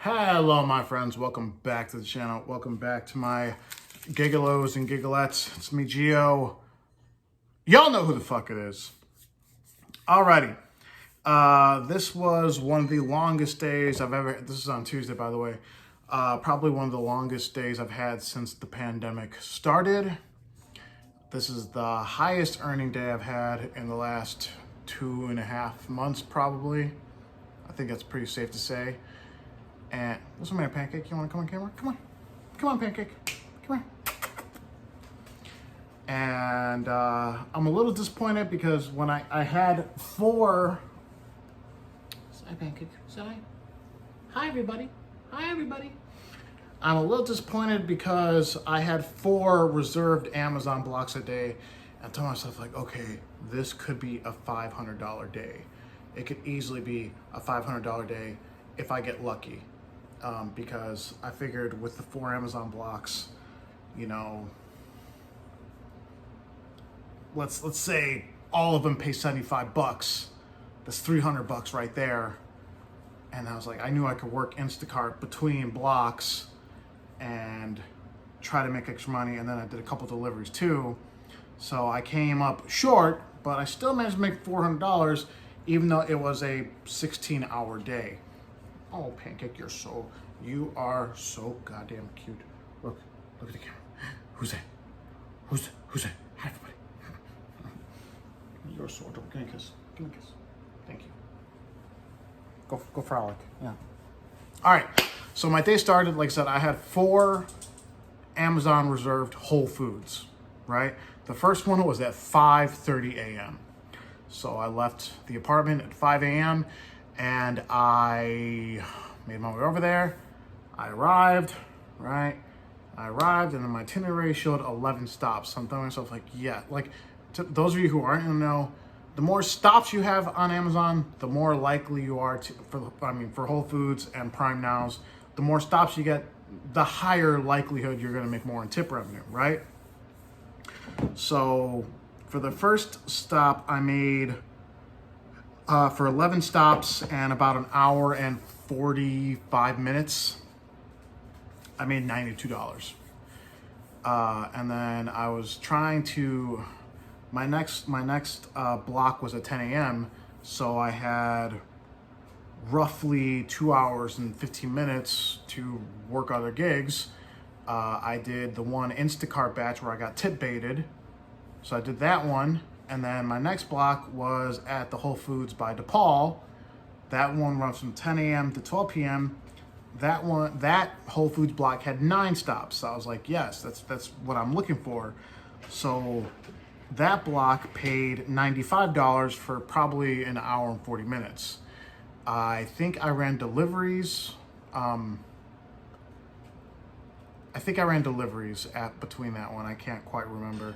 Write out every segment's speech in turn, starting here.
Hello, my friends. Welcome back to the channel. Welcome back to my Gig-Olos and Gigolettes. It's me, Gio. Y'all know who the fuck it is. Alrighty. This was one of the longest days I've ever... This is on Tuesday, by the way. Probably one of the longest days I've had since the pandemic started. This is the highest earning day I've had in the last 2.5 months, probably. I think that's pretty safe to say. And listen, man, Pancake, you want to come on camera? Come on. Come on, Pancake. Come here. And I'm a little disappointed because when I had 4... Hi, Pancake. Say hi. Hi, everybody. Hi, everybody. I'm a little disappointed because I had 4 reserved Amazon blocks a day. And I told myself, like, okay, this could be a $500 day. It could easily be a $500 day if I get lucky. Because I figured with the 4 Amazon blocks, you know, let's say all of them pay $75. That's $300 right there. And I was like, I knew I could work Instacart between blocks and try to make extra money. And then I did a couple deliveries too. So I came up short, but I still managed to make $400, even though it was a 16-hour day. Oh, Pancake, you are so goddamn cute. Look at the camera. Who's that? Who's that? Hi, everybody. You're so adorable. Give me a kiss. Give me a kiss. Thank you. Go frolic. Yeah. All right. So my day started, like I said, I had 4 Amazon reserved Whole Foods, right? The first one was at 5:30 a.m. So I left the apartment at 5 a.m. and I made my way over there. I arrived, right? And then my itinerary showed 11 stops. So I'm telling myself, like, yeah, like, to those of you who aren't in the know, the more stops you have on Amazon, the more likely you are to, for Whole Foods and Prime Nows, the more stops you get, the higher likelihood you're gonna make more in tip revenue, right? So for the first stop, I made, for 11 stops and about an hour and 45 minutes, I made $92. And then I was trying to, my next block was at 10 a.m. So I had roughly 2 hours and 15 minutes to work other gigs. I did the one Instacart batch where I got tip baited. So I did that one. And then my next block was at the Whole Foods by DePaul. That one runs from 10 a.m. to 12 p.m. That Whole Foods block had 9 stops. So I was like, yes, that's what I'm looking for. So that block paid $95 for probably an hour and 40 minutes. I think I ran deliveries. I think I ran deliveries between that one. I can't quite remember.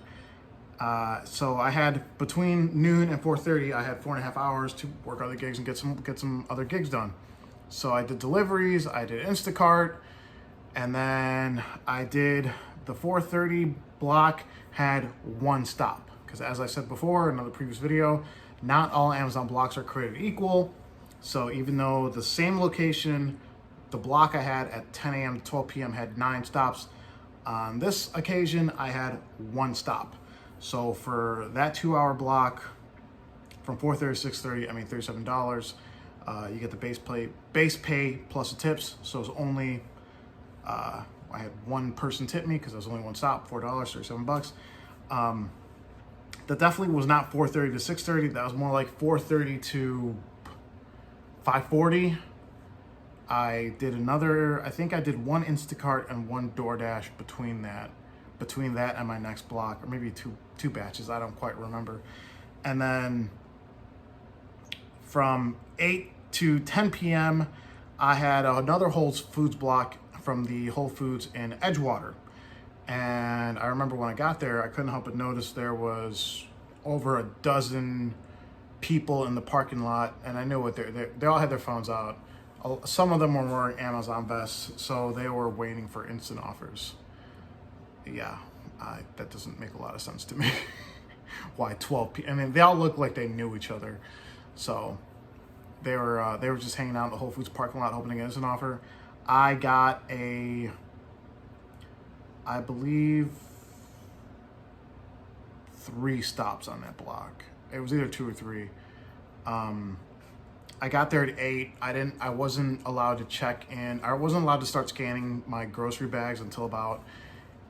So I had between noon and 4:30, I had 4.5 hours to work other gigs and get some other gigs done. So I did deliveries, I did Instacart, and then I did the 4:30 block had 1 stop. Because as I said before in another previous video, not all Amazon blocks are created equal. So even though the same location, the block I had at 10 a.m. to 12 p.m. had 9 stops, on this occasion I had 1 stop. So for that 2-hour block, from 4:30 to 6:30, I made $37. You get the base pay plus the tips. So it was only, I had 1 person tip me because there was only 1 stop, $4, $37. That definitely was not 4:30 to 6:30. That was more like 4:30 to 5:40. I think I did 1 Instacart and 1 DoorDash between that and my next block, or maybe two batches, I don't quite remember. And then from 8 to 10 p.m., I had another Whole Foods block from the Whole Foods in Edgewater. And I remember when I got there, I couldn't help but notice there was over a dozen people in the parking lot, and I knew what they all had their phones out. Some of them were wearing Amazon vests, so they were waiting for instant offers. Yeah, that doesn't make a lot of sense to me. Why 12 people? I mean, they all look like they knew each other. So they were just hanging out in the Whole Foods parking lot hoping to get us an offer. I got I believe 3 stops on that block. It was either 2 or 3. I got there at 8. I wasn't allowed to check in. I wasn't allowed to start scanning my grocery bags until about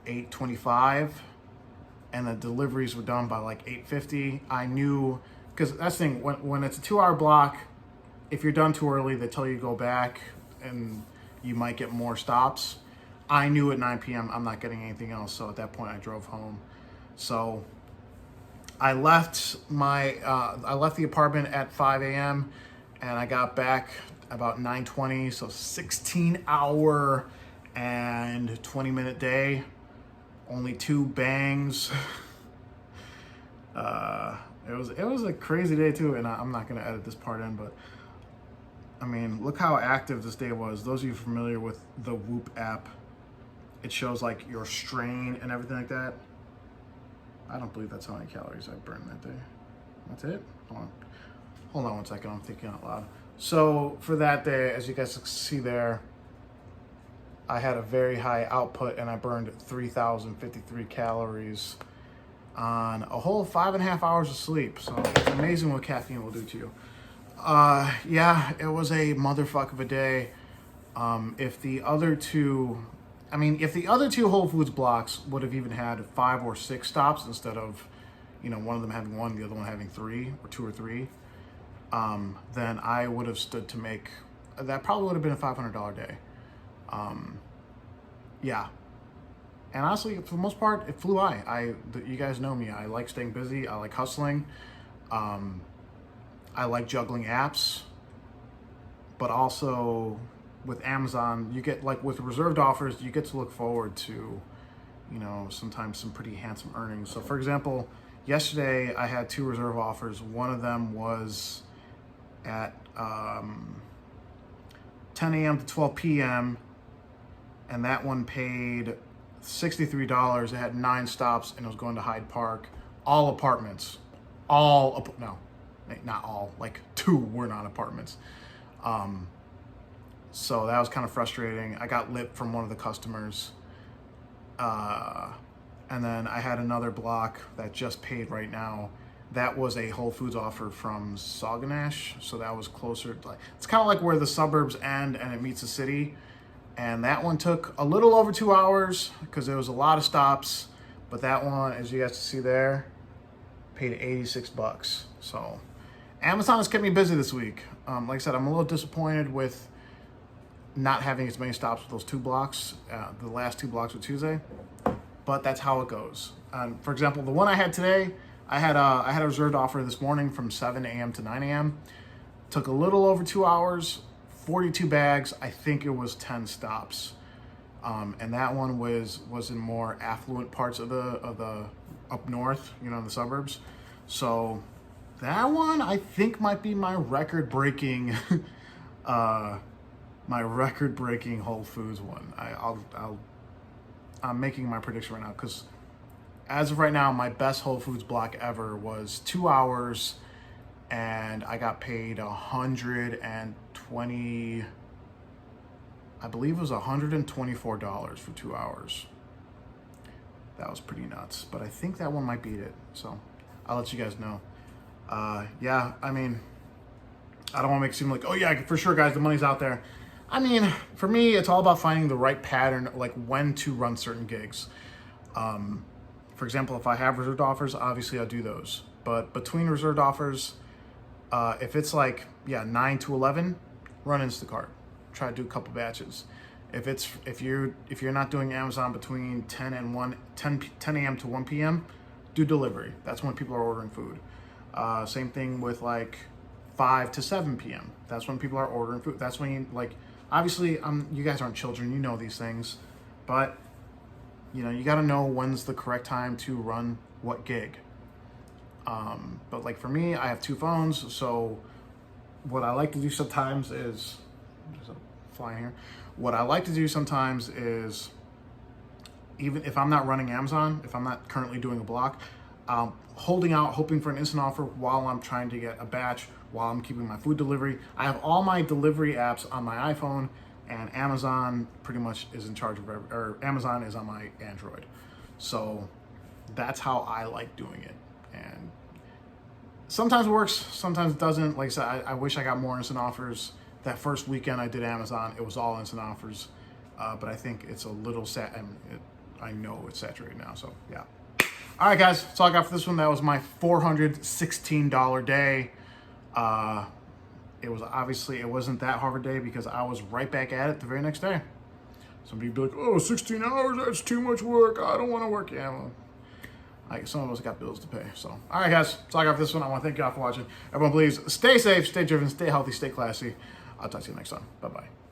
8:25, and the deliveries were done by like 8:50. I knew, because that's the thing, when it's a 2-hour block, if you're done too early, they tell you to go back and you might get more stops. I knew at 9 p.m. I'm not getting anything else, so at that point I drove home. So I left the apartment at 5 a.m. and I got back about 9:20, so 16-hour and 20-minute day. Only 2 bangs. It was a crazy day too, and I'm not gonna edit this part in, but I mean, look how active this day was. Those of you familiar with the Whoop app, it shows like your strain and everything like that. I don't believe that's how many calories I burned that day. That's it? Hold on 1 second, I'm thinking out loud. So for that day, as you guys see there, I had a very high output and I burned 3,053 calories on a whole 5.5 hours of sleep. So it's amazing what caffeine will do to you. Yeah, it was a motherfuck of a day. If the other two Whole Foods blocks would have even had 5 or 6 stops instead of, one of them having 1, the other one having 3 or 2 or 3, then I would have stood to make, that probably would have been a $500 day. Yeah. And honestly, for the most part, it flew by. You guys know me. I like staying busy. I like hustling. I like juggling apps, but also with Amazon, you get, like with reserved offers, you get to look forward to, sometimes some pretty handsome earnings. So for example, yesterday I had 2 reserve offers. One of them was at 10 a.m. to 12 p.m. and that one paid $63. It had 9 stops and it was going to Hyde Park. All apartments. No, not all. Like 2 were not apartments. So that was kind of frustrating. I got lip from one of the customers. And then I had another block that just paid right now. That was a Whole Foods offer from Sauganash. So that was closer. It's kind of like where the suburbs end and it meets the city. And that one took a little over 2 hours because there was a lot of stops. But that one, as you guys can see there, paid $86. So Amazon has kept me busy this week. Like I said, I'm a little disappointed with not having as many stops with those 2 blocks. The last 2 blocks were Tuesday, but that's how it goes. For example, the one I had today, I had a reserved offer this morning from 7 a.m. to 9 a.m. Took a little over 2 hours, 42 bags. I think it was 10 stops, and that one was in more affluent parts of the up north, in the suburbs. So that one I think might be my record-breaking. My record-breaking Whole Foods one. I'm making my prediction right now because as of right now, my best Whole Foods block ever was 2 hours, and I got paid 120. I believe it was $124 for 2 hours. That was pretty nuts, but I think that one might beat it. So I'll let you guys know. Yeah, I mean, I don't want to make it seem like, oh yeah, for sure, guys, the money's out there. I mean, for me, it's all about finding the right pattern, like when to run certain gigs. For example, if I have reserved offers, obviously I'll do those. But between reserved offers, if it's like, 9 to 11, run Instacart. Try to do a couple batches. If you're not doing Amazon between 10 a.m. to 1 p.m., do delivery. That's when people are ordering food. Same thing with like 5 to 7 p.m. That's when people are ordering food. That's when obviously, you guys aren't children, you know these things, but you got to know when's the correct time to run what gig. But like for me, I have 2 phones, so what I like to do sometimes is, there's a fly here. What I like to do sometimes is, even if I'm not running Amazon, if I'm not currently doing a block, holding out, hoping for an instant offer while I'm trying to get a batch, while I'm keeping my food delivery. I have all my delivery apps on my iPhone. and Amazon pretty much is in charge of, or Amazon is on my Android. So that's how I like doing it. And sometimes it works, sometimes it doesn't. Like I said, I wish I got more instant offers. That first weekend I did Amazon, it was all instant offers. But I think it's a little I know it's saturated now, so yeah. All right, guys, that's all I got for this one. That was my $416 day. It was obviously, it wasn't that hard a day because I was right back at it the very next day. Somebody would be like, oh, 16 hours, that's too much work. I don't want to work. Yeah, well, some of us got bills to pay. So, all right, guys, that's all I got for this one. I want to thank you all for watching. Everyone, please stay safe, stay driven, stay healthy, stay classy. I'll talk to you next time. Bye-bye.